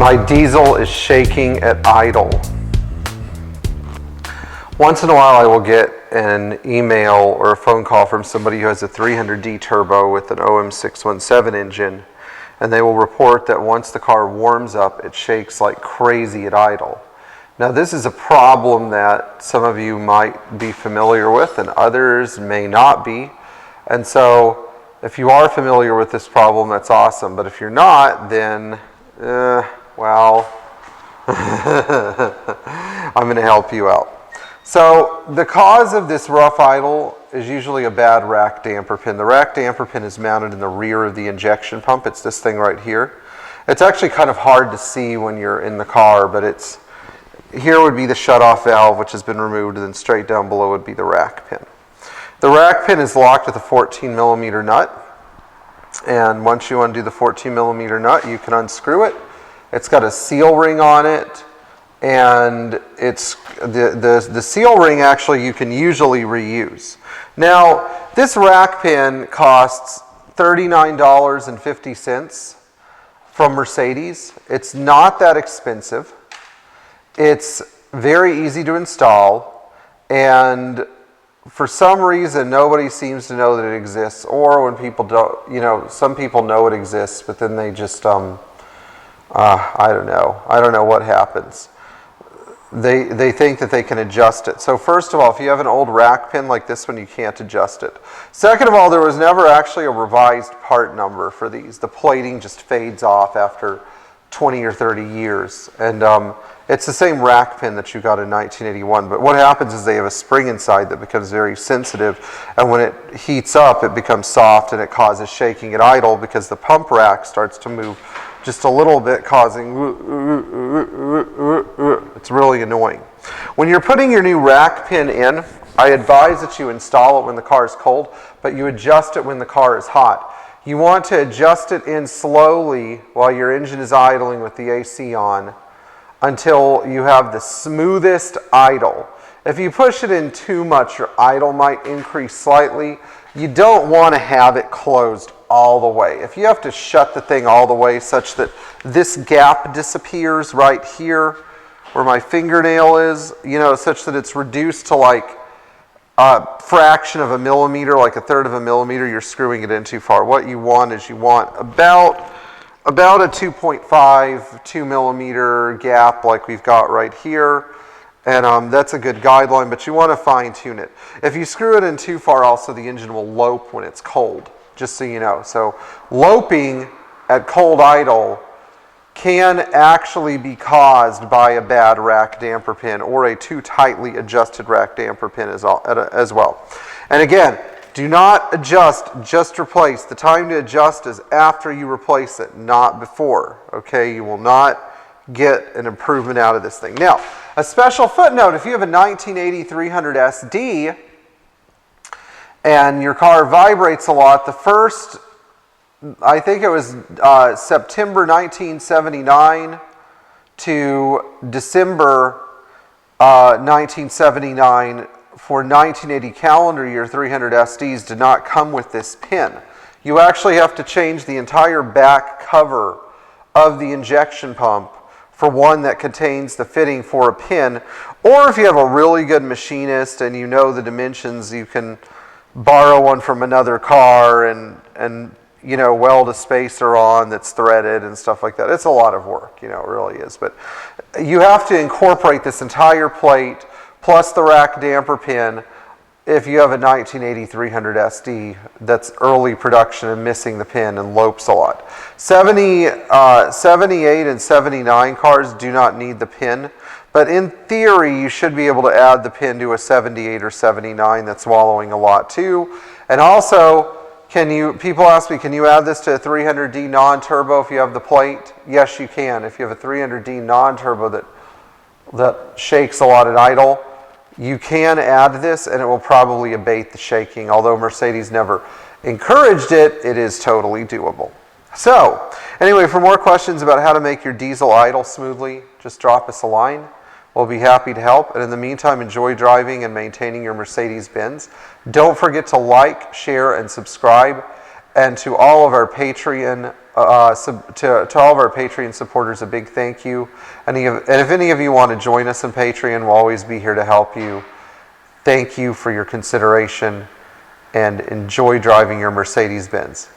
My diesel is shaking at idle. Once in a while I will get an email or a phone call from somebody who has a 300D turbo with an OM617 engine, and they will report that once the car warms up, it shakes like crazy at idle. Now this is a problem that some of you might be familiar with and others may not be. And so if you are familiar with this problem, that's awesome. But if you're not, then, well, I'm going to help you out. So the cause of this rough idle is usually a bad rack damper pin. The rack damper pin is mounted in the rear of the injection pump. It's this thing right here. It's actually kind of hard to see when you're in the car, but it's here would be the shutoff valve, which has been removed, and then straight down below would be the rack pin. The rack pin is locked with a 14 millimeter nut, and once you undo the 14 millimeter nut, you can unscrew it. It's got a seal ring on it, and it's the seal ring actually you can usually reuse. Now, this rack pin costs $39.50 from Mercedes. It's not that expensive. It's very easy to install, and for some reason nobody seems to know that it exists, or when people don't, you know, some people know it exists, but then they just I don't know what happens. They think that they can adjust it. So first of all, if you have an old rack pin like this one, you can't adjust it. Second of all, there was never actually a revised part number for these. The plating just fades off after 20 or 30 years, and it's the same rack pin that you got in 1981, but what happens is they have a spring inside that becomes very sensitive, and when it heats up, it becomes soft and it causes shaking at idle because the pump rack starts to move just a little bit, causing it's really annoying. When you're putting your new rack pin in, I advise that you install it when the car is cold, but you adjust it when the car is hot. You want to adjust it in slowly while your engine is idling with the AC on until you have the smoothest idle. If you push it in too much, your idle might increase slightly. You don't want to have it closed all the way. If you have to shut the thing all the way such that this gap disappears right here where my fingernail is, you know, such that it's reduced to like a fraction of a millimeter, like a third of a millimeter, you're screwing it in too far. What you want is you want about a 2.5, 2 millimeter gap like we've got right here. And that's a good guideline, but you want to fine tune it. If you screw it in too far, also the engine will lope when it's cold, just so you know. So loping at cold idle can actually be caused by a bad rack damper pin or a too tightly adjusted rack damper pin as well. And again, do not adjust, just replace. The time to adjust is after you replace it, not before. Okay, you will not get an improvement out of this thing. Now, a special footnote, if you have a 1980 300 SD and your car vibrates a lot, the first, I think it was September 1979 to December 1979 for 1980 calendar year 300 SDs did not come with this pin. You actually have to change the entire back cover of the injection pump for one that contains the fitting for a pin, or if you have a really good machinist and you know the dimensions, you can borrow one from another car and you know, weld a spacer on that's threaded and stuff like that. It's a lot of work, you know, it really is. But you have to incorporate this entire plate plus the rack damper pin if you have a 1980 300 SD that's early production and missing the pin and lopes a lot. 78 and 79 cars do not need the pin, but in theory you should be able to add the pin to a 78 or 79 that's wallowing a lot too. And also, people ask me, can you add this to a 300D non-turbo if you have the plate? Yes, you can. If you have a 300D non-turbo that shakes a lot at idle, you can add this and it will probably abate the shaking. Although Mercedes never encouraged it, it is totally doable. So, anyway, for more questions about how to make your diesel idle smoothly, just drop us a line. We'll be happy to help. And in the meantime, enjoy driving and maintaining your Mercedes Benz. Don't forget to like, share, and subscribe. And to all of our Patreon to all of our Patreon supporters, a big thank you. And if any of you want to join us in Patreon, we'll always be here to help you. Thank you for your consideration, and enjoy driving your Mercedes Benz.